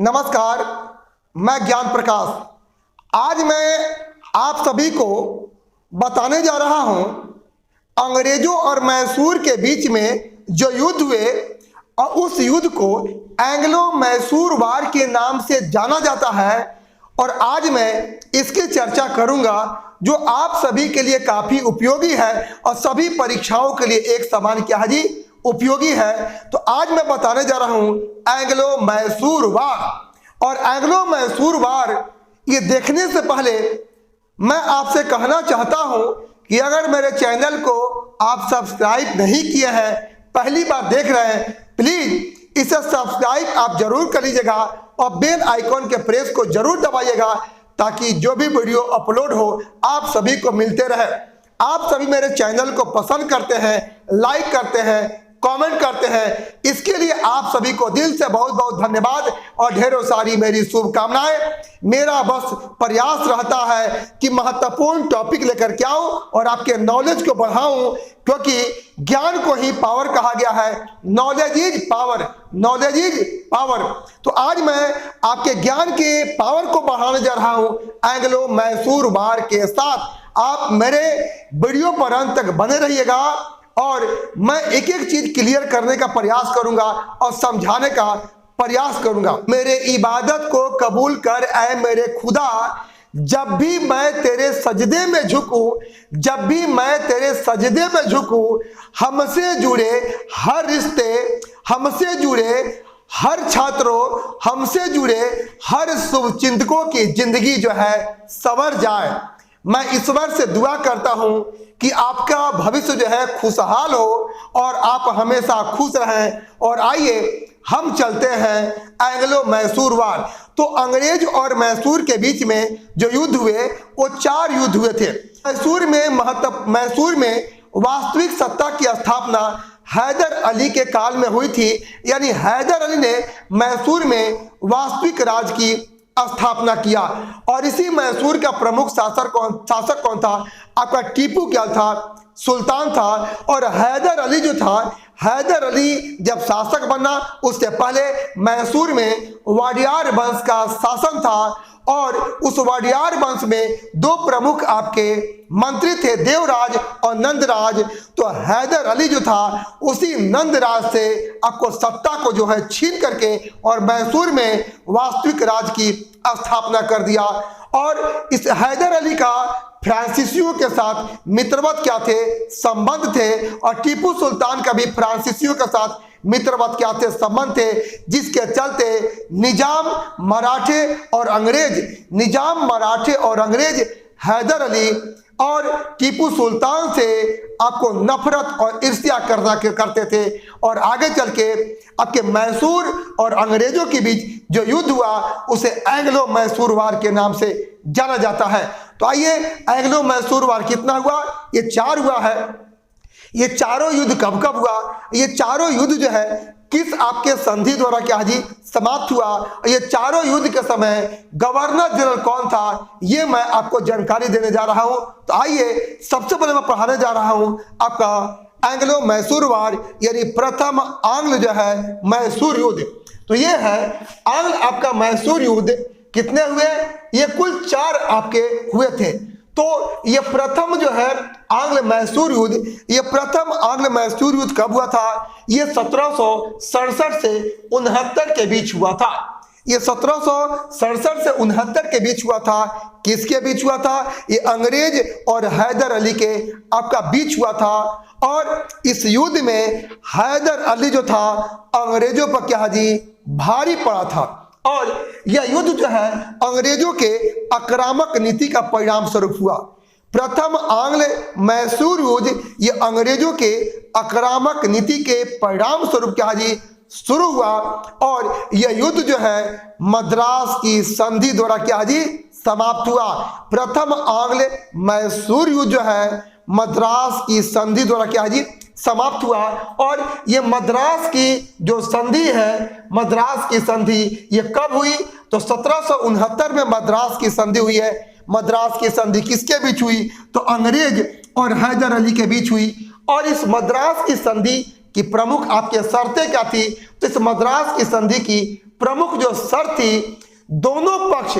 नमस्कार, मैं ज्ञान प्रकाश। आज मैं आप सभी को बताने जा रहा हूं अंग्रेजों और मैसूर के बीच में जो युद्ध हुए और उस युद्ध को एंग्लो मैसूर वार के नाम से जाना जाता है। और आज मैं इसकी चर्चा करूंगा जो आप सभी के लिए काफी उपयोगी है और सभी परीक्षाओं के लिए एक समान क्या है जी, उपयोगी है। तो आज मैं बताने जा रहा हूं एंग्लो मैसूर वार। और एंग्लो मैसूर वार ये देखने से पहले मैं आपसे कहना चाहता हूं कि अगर मेरे चैनल को आप सब्सक्राइब नहीं किए हैं, पहली बार देख रहे हैं, प्लीज इसे सब्सक्राइब आप जरूर कर लीजिएगा और बेल आइकॉन के प्रेस को जरूर दबाइएगा ताकि जो भी वीडियो अपलोड हो आप सभी को मिलते रहे। आप सभी मेरे चैनल को पसंद करते हैं, लाइक करते हैं, कमेंट करते हैं, इसके लिए आप सभी को दिल से बहुत बहुत धन्यवाद और ढेरों सारी मेरी शुभकामनाएं। मेरा बस प्रयास रहता है कि महत्वपूर्ण टॉपिक लेकर के आऊं और आपके नॉलेज को बढ़ाऊं, क्योंकि ज्ञान को ही पावर कहा गया है। Knowledge is power, knowledge is power. तो आज मैं आपके ज्ञान के पावर को बढ़ाने जा रहा हूं एंग्लो मैसूर वार के साथ। आप मेरे वीडियो पर अंत तक बने रहिएगा और मैं एक एक चीज क्लियर करने का प्रयास करूंगा और समझाने का प्रयास करूंगा। मेरे इबादत को कबूल कर ऐ मेरे खुदा, जब भी मैं तेरे सजदे में झुकूं, जब भी मैं तेरे सजदे में झुकूं, हमसे जुड़े हर रिश्ते, हमसे जुड़े हर छात्रों, हमसे जुड़े हर शुभचिंतकों की जिंदगी जो है संवर जाए। मैं ईश्वर से दुआ करता हूं कि आपका भविष्य जो है खुशहाल हो और आप हमेशा खुश रहें। और आइए हम चलते हैं एंग्लो मैसूर वार। तो अंग्रेज और मैसूर के बीच में जो युद्ध हुए वो 4 युद्ध हुए थे। मैसूर में वास्तविक सत्ता की स्थापना हैदर अली के काल में हुई थी, यानी हैदर अली ने मैसूर में वास्तविक राज की स्थापना किया। और इसी मैसूर का प्रमुख शासक कौन था? आपका टीपू क्या था? सुल्तान था। और हैदर अली जो था, हैदर अली जब शासक बना उससे पहले मैसूर में वाडियार वंश का शासन था। और उस वाडियार वंश में 2 प्रमुख आपके मंत्री थे, देवराज और नंदराज। तो हैदर अली जो था उसी नंदराज से आपको सत्ता को जो है छीन करके और मैसूर में वास्तविक राज की स्थापना कर दिया। और इस हैदर अली का फ्रांसीसियों के साथ मित्रवत क्या थे? संबंध थे। और टीपू सुल्तान का भी फ्रांसीसियों के साथ मित्रवत क्या थे? संबंध थे, जिसके चलते निजाम मराठे और अंग्रेज हैदर अली और टीपू सुल्तान से आपको नफरत और ईर्ष्या करते थे। और आगे चल के आपके मैसूर और अंग्रेजों के बीच जो युद्ध हुआ उसे एंग्लो मैसूर वार के नाम से जाना जाता है। तो आइए, एंग्लो मैसूर वार कितना हुआ? ये 4 हुआ है। ये चारों युद्ध कब कब हुआ? ये चारों युद्ध जो है किस आपके संधि द्वारा क्या जी समाप्त हुआ? ये चारों युद्ध के समय गवर्नर जनरल कौन था, ये मैं आपको जानकारी देने जा रहा हूं। तो आइए, सबसे पहले मैं पढ़ाने जा रहा हूं आपका एंग्लो मैसूर वार, यानी प्रथम आंग्ल जो है मैसूर युद्ध। तो ये है आंग्ल आपका मैसूर युद्ध। कितने हुए? ये कुल 4 आपके हुए थे। तो ये प्रथम जो है आंग्ल मैसूर युद्ध, ये प्रथम आंग्ल मैसूर युद्ध कब हुआ था? ये 1767 से 69 के बीच हुआ था। ये 1767 से 69 के बीच हुआ था। किसके बीच हुआ था? ये अंग्रेज और हैदर अली के आपका बीच हुआ था। और इस युद्ध में हैदर अली जो था अंग्रेजों पर क्या जी भारी पड़ा था। और यह युद्ध जो है अंग्रेजों के आक्रामक नीति का परिणाम स्वरूप हुआ। प्रथम आंग्ल मैसूर युद्ध ये अंग्रेजों के आक्रामक नीति के परिणाम स्वरूप क्या जी शुरू हुआ। और यह युद्ध जो है मद्रास की संधि द्वारा क्या जी समाप्त हुआ। प्रथम आंग्ल मैसूर युद्ध जो है मद्रास की संधि द्वारा क्या जी समाप्त हुआ। और ये मद्रास की जो संधि है, मद्रास की संधि ये कब हुई? तो 1769 में मद्रास की संधि हुई है। मद्रास की संधि किसके बीच हुई? तो अंग्रेज और हैदर अली के बीच हुई। और इस मद्रास की संधि की प्रमुख आपके शर्तें क्या थी? तो इस मद्रास की संधि की प्रमुख जो शर्त थी, दोनों पक्ष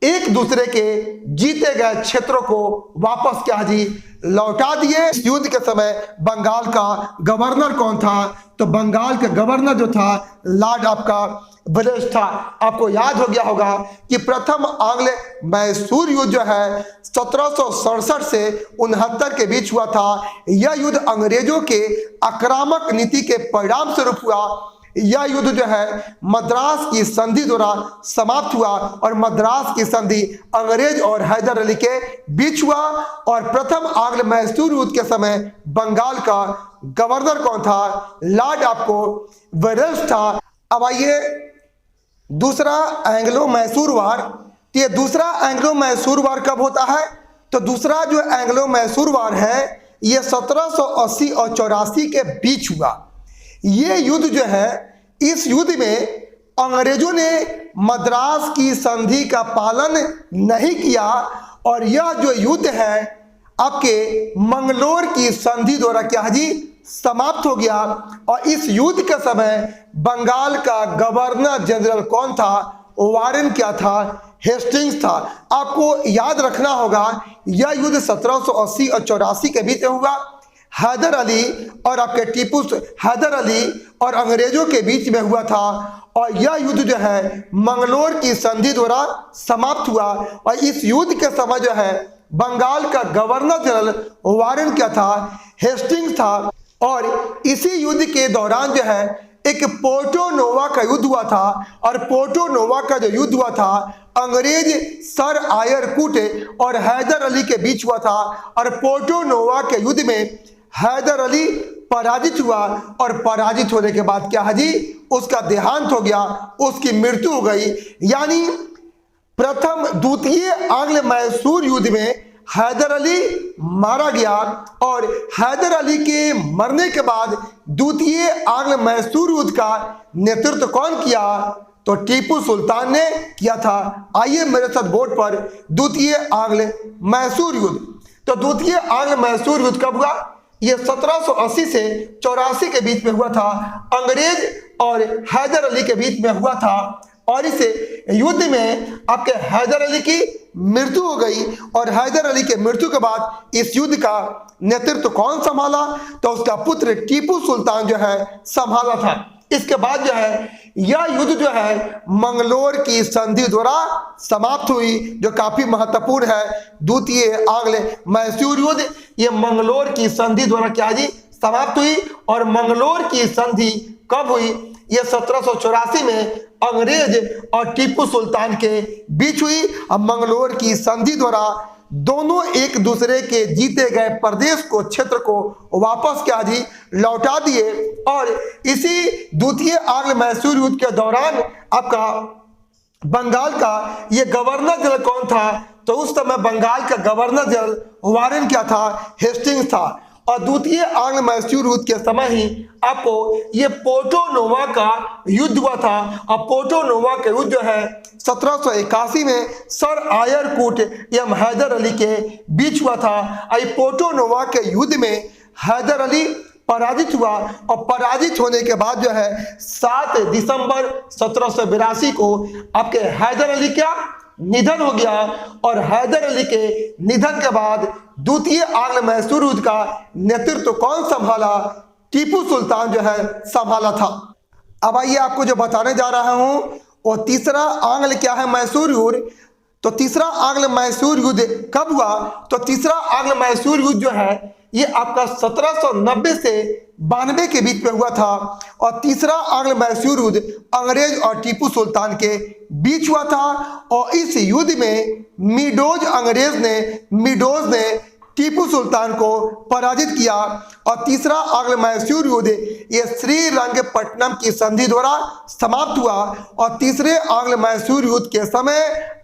एक दूसरे के जीते गए क्षेत्रों को वापस क्या जी लौटा दिए। इस युद्ध के समय बंगाल का गवर्नर कौन था? तो बंगाल का गवर्नर जो था लॉर्ड आपका ब्रिज था। आपको याद हो गया होगा कि प्रथम आंग्ल मैसूर युद्ध जो है 1767 से 69 के बीच हुआ था। यह युद्ध अंग्रेजों के आक्रामक नीति के परिणाम स्वरूप हुआ। यह युद्ध जो है मद्रास की संधि द्वारा समाप्त हुआ और मद्रास की संधि अंग्रेज और हैदर अली के बीच हुआ। और प्रथम आंग्ल मैसूर युद्ध के समय बंगाल का गवर्नर कौन था? लॉर्ड आपको वेल्स था। अब आइए दूसरा एंग्लो मैसूर वार। ये दूसरा एंग्लो मैसूर वार कब होता है? तो दूसरा जो एंग्लो मैसूर वार है ये 1780 और 84 के बीच हुआ। ये युद्ध जो है, इस युद्ध में अंग्रेजों ने मद्रास की संधि का पालन नहीं किया और यह जो युद्ध है आपके मंगलोर की संधि द्वारा क्या जी समाप्त हो गया। और इस युद्ध के समय बंगाल का गवर्नर जनरल कौन था? वारेन क्या था? हेस्टिंग्स था। आपको याद रखना होगा यह युद्ध 1780 और 84 के बीच हुआ। हैदर अली और आपके टीपू, हैदर अली और अंग्रेजों के बीच में हुआ था और यह युद्ध जो है मंगलोर की संधि द्वारा समाप्त हुआ। और इस युद्ध के समय जो है बंगाल का गवर्नर जनरल वारेन क्या था? हेस्टिंग्स था। और इसी युद्ध के दौरान जो है एक पोर्टो नोवा का युद्ध हुआ था। और पोर्टो नोवा का जो युद्ध हुआ था अंग्रेज सर आयर कूट और हैदर अली के बीच हुआ था। और पोर्टो नोवा के युद्ध में हैदर अली पराजित हुआ और पराजित होने के बाद क्या है जी उसका देहांत हो गया, उसकी मृत्यु हो गई। यानी प्रथम द्वितीय आंग्ल मैसूर युद्ध में हैदर अली मारा गया और हैदर अली के मरने के बाद द्वितीय आंग्ल मैसूर युद्ध का नेतृत्व कौन किया? तो टीपू सुल्तान ने किया था। आइए मेरे साथ बोर्ड पर द्वितीय आंग्ल मैसूर युद्ध। तो द्वितीय आंग्ल मैसूर युद्ध कब हुआ? ये 1780 से 84 के बीच में हुआ था। अंग्रेज और हैदर अली के बीच में हुआ था और इस युद्ध में आपके हैदर अली की मृत्यु हो गई। और हैदर अली के मृत्यु के बाद इस युद्ध का नेतृत्व कौन संभाला? तो उसका पुत्र टीपू सुल्तान जो है संभाला था। इसके बाद जो है यह युद्ध जो है मंगलोर की संधि द्वारा समाप्त हुई, जो काफी महत्वपूर्ण है। द्वितीय आंग्ल मैसूर युद्ध ये मंगलोर की संधि द्वारा क्या जी समाप्त हुई। और मंगलोर की संधि कब हुई? ये 1784 में अंग्रेज और टीपू सुल्तान के बीच हुई। अब मंगलोर की संधि द्वारा दोनों एक दूसरे के जीते गए प्रदेश को, क्षेत्र को वापस क्या जी लौटा दिए। और इसी द्वितीय आंग्ल मैसूर युद्ध के दौरान आपका बंगाल का ये गवर्नर जनरल कौन था? तो उस समय बंगाल का गवर्नर जनरल वारेन क्या था? हेस्टिंग्स था। और द्वितीय आंग्ल मैसूर युद्ध के समय ही आपको ये पोर्टो नोवा का युद्ध हुआ था। और पोर्टो नोवा के युद्ध जो है 1781 में सर आयर कूट एवं हैदर अली के बीच हुआ था। पोर्टो नोवा के युद्ध में हैदर अली पराजित हुआ और पराजित होने के बाद जो है 7 दिसंबर 1782 को आपके हैदर अली क्या निधन हो गया। और हैदर अली के निधन के बाद द्वितीय आंग्ल मैसूर युद्ध का नेतृत्व कौन संभाला? टीपू सुल्तान जो है संभाला था। अब आइए आपको जो बताने जा रहा हूं वो तीसरा आंग्ल क्या है मैसूर युद्ध। तो तीसरा आंग्ल मैसूर युद्ध कब हुआ? तो तीसरा आंग्ल मैसूर युद्ध जो है ये आपका 1790 से 92 के बीच में हुआ था। और तीसरा आंग्ल मैसूर युद्ध अंग्रेज और टीपू सुल्तान के बीच हुआ था। और इस युद्ध में मिडोज ने टीपू सुल्तान को पराजित किया। और तीसरा आंग्ल मैसूर युद्ध ये श्रीरंगपट्टनम की संधि द्वारा समाप्त हुआ। और तीसरे आंग्ल मैसूर युद्ध के समय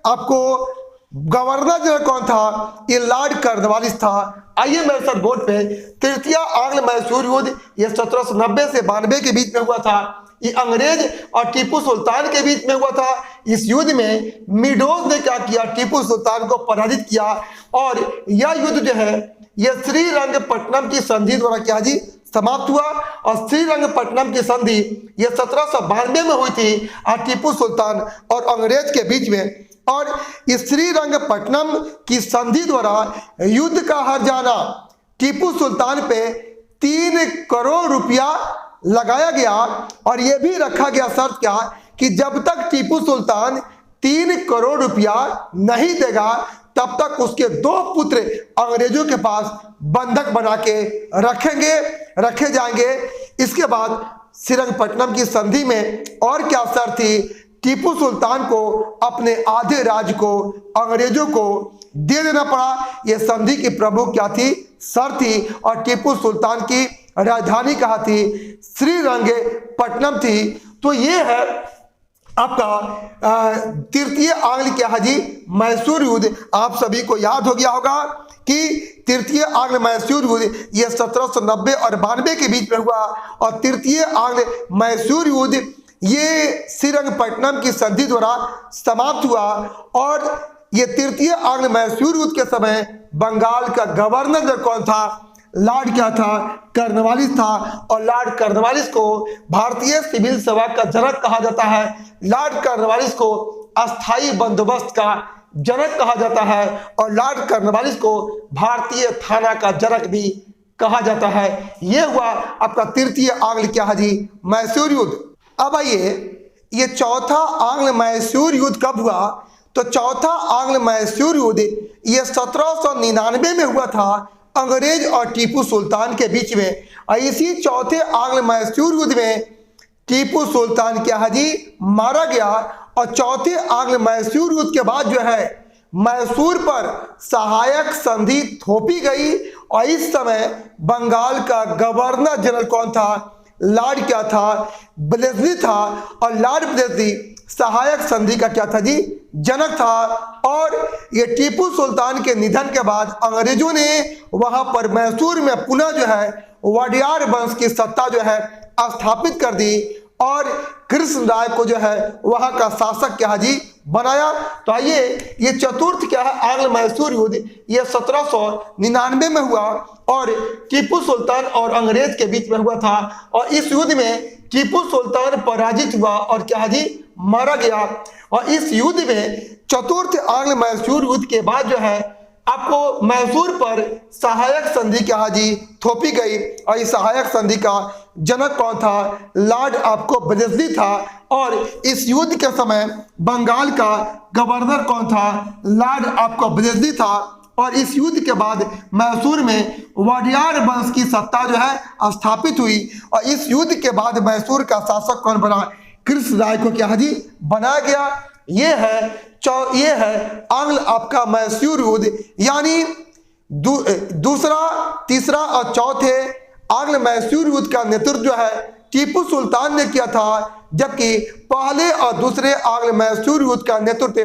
आपको गवर्नर जनरल कौन था? ये लॉर्ड कॉर्नवालिस था। आइए मेरे साथ बोर्ड पे तृतीय आंग्ल मैसूर युद्ध ये 1790 से 92 के बीच में हुआ था। ये अंग्रेज और टीपू सुल्तान के बीच में हुआ था। इस युद्ध में मिडोज ने क्या किया? टीपू सुल्तान को पराजित किया। और यह युद्ध जो है यह श्रीरंगपट्टनम की संधि द्वारा क्या जी समाप्त हुआ। और श्रीरंगपट्टनम की संधि ये 1792 में हुई थी टीपू सुल्तान और अंग्रेज के बीच में। और इस श्रीरंगपट्टनम की संधि द्वारा युद्ध का हर्जाना टीपू सुल्तान पे 3 करोड़ रुपया लगाया गया। और यह भी रखा गया शर्त क्या कि जब तक टीपू सुल्तान 3 करोड़ रुपया नहीं देगा तब तक उसके 2 पुत्र अंग्रेजों के पास बंधक बना के रखे जाएंगे। इसके बाद श्रीरंगपट्टनम की संधि में और क्या शर्त थी? टीपू सुल्तान को अपने आधे राज्य को अंग्रेजों को दे देना पड़ा। यह संधि की प्रमुख क्या थी? शर्त थी। और टीपू सुल्तान की राजधानी कहाँ थी? श्रीरंगपट्टनम थी। तो ये है आपका तृतीय आंग्ल क्या है जी? मैसूर युद्ध। आप सभी को याद हो गया होगा कि तृतीय आंग्ल मैसूर युद्ध ये 1790 और 92 के बीच में हुआ। और तृतीय आंग्ल मैसूर युद्ध ये श्रीरंगपट्टनम की संधि द्वारा समाप्त हुआ। और ये तृतीय आंग्ल मैसूर युद्ध के समय बंगाल का गवर्नर कौन था? लॉर्ड क्या था? कॉर्नवालिस था। और लॉर्ड कॉर्नवालिस को भारतीय सिविल सेवा का जनक कहा जाता है। लॉर्ड कॉर्नवालिस को अस्थाई बंदोबस्त का जनक कहा जाता है। और लॉर्ड कॉर्नवालिस को भारतीय थाना का जनक भी कहा जाता है। यह हुआ आपका तृतीय आंग्ल क्या है जी? मैसूर युद्ध। अब आइए, ये चौथा आंग्ल मैसूर युद्ध कब हुआ? तो चौथा आंग्ल मैसूर युद्ध ये 1799 में हुआ था अंग्रेज और टीपू सुल्तान के बीच में। और इसी चौथे आंग्ल मैसूर युद्ध में टीपू सुल्तान क्या है जी? मारा गया। और चौथे आंग्ल मैसूर युद्ध के बाद जो है मैसूर पर सहायक संधि थोपी गई। और इस समय बंगाल का गवर्नर जनरल कौन था? लॉर्ड क्या था? वेलेस्ली था। और लॉर्ड वेलेस्ली सहायक संधि का क्या था जी? जनक था। और ये टीपू सुल्तान के निधन के बाद अंग्रेजों ने वहां पर मैसूर में पुनः जो है वडियार वंश की सत्ता जो है स्थापित कर दी। और कृष्ण राय को जो है वहां का शासक क्या है जी? बनाया। तो आइए, ये चतुर्थ क्या है? आंग्ल मैसूर युद्ध ये 1799 में हुआ और टीपू सुल्तान और अंग्रेज के बीच में हुआ था। और इस युद्ध में टीपू सुल्तान पराजित हुआ और क्या है जी? मारा गया। और इस युद्ध में चतुर्थ आंग्ल मैसूर युद्ध के बाद जो है आपको मैसूर पर सहायक संधि क्या है जी? थोपी गई। और इस सहायक संधि का जनक कौन था? लॉर्ड आपको वेलेस्ली था। और इस युद्ध के समय बंगाल का गवर्नर कौन था? लॉर्ड आपको वेलेस्ली था। और इस युद्ध के बाद मैसूर में वडियार वंश की सत्ता जो है स्थापित हुई। और इस युद्ध के बाद मैसूर का शासक कौन बना? कृष्ण राय को क्या है जी? बनाया गया। ये है आंग्ल आपका मैसूर युद्ध। यानी दूसरा, तीसरा और चौथे आंग्ल मैसूर युद्ध का नेतृत्व जो है टीपू सुल्तान ने किया था। जबकि पहले और दूसरे आंग्ल मैसूर युद्ध का नेतृत्व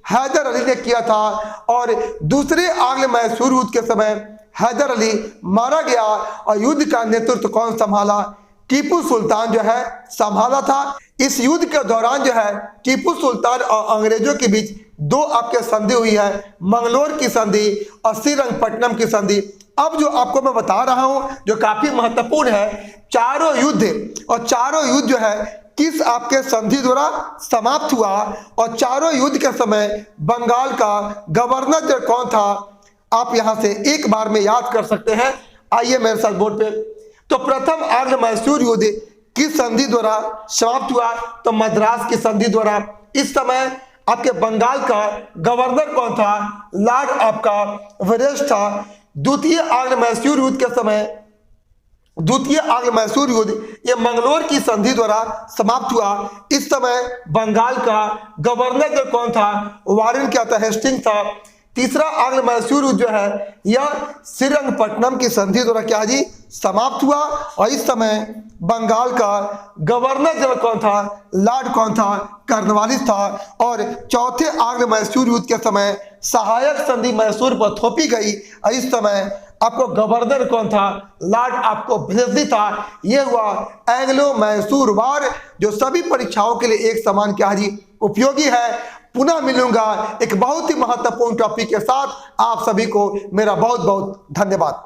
हैदर अली ने किया था। और दूसरे आंग्ल मैसूर युद्ध के समय हैदर अली मारा गया। और युद्ध का नेतृत्व कौन संभाला? टीपू सुल्तान जो है संभाला था। इस युद्ध के दौरान जो है टीपू सुल्तान और अंग्रेजों के बीच 2 आपके संधि हुई है, मंगलोर की संधि और श्रीरंगपट्टनम की संधि। अब जो आपको मैं बता रहा हूं जो काफी महत्वपूर्ण है, चारों युद्ध और चारों युद्ध जो है किस आपके संधि द्वारा समाप्त हुआ। और चारों युद्ध के समय बंगाल का गवर्नर जो कौन था आप यहां से एक बार में याद कर सकते हैं। आइए मेरे साथ बोर्ड पे। तो प्रथम आंग्ल मैसूर युद्ध किस संधि द्वारा समाप्त हुआ? तो मद्रास की संधि द्वारा। इस समय आपके बंगाल का गवर्नर कौन था? लॉर्ड आपका वेलेस्ली था। द्वितीय आंग्ल मैसूर युद्ध के समय द्वितीय आंग्ल मैसूर युद्ध ये मंगलोर की संधि द्वारा समाप्त हुआ। इस समय बंगाल का गवर्नर जो कौन था? वारेन क्या था? हेस्टिंग्स था। तीसरा आंग्ल मैसूर युद्ध जो है यह श्रीरंगपट्टनम की संधि द्वारा क्या जी? समाप्त हुआ। और इस समय बंगाल का गवर्नर जनरल कौन था? लॉर्ड कौन था? कॉर्नवालिस था। और चौथे आंग्ल मैसूर युद्ध के समय सहायक संधि मैसूर पर थोपी गई। और इस समय आपको गवर्नर कौन था? लॉर्ड आपको वेलेस्ली था। यह हुआ एंग्लो मैसूर वार, जो सभी परीक्षाओं के लिए एक समान क्या जी? उपयोगी है। पुनः मिलूंगा एक बहुत ही महत्वपूर्ण टॉपिक के साथ। आप सभी को मेरा बहुत बहुत धन्यवाद।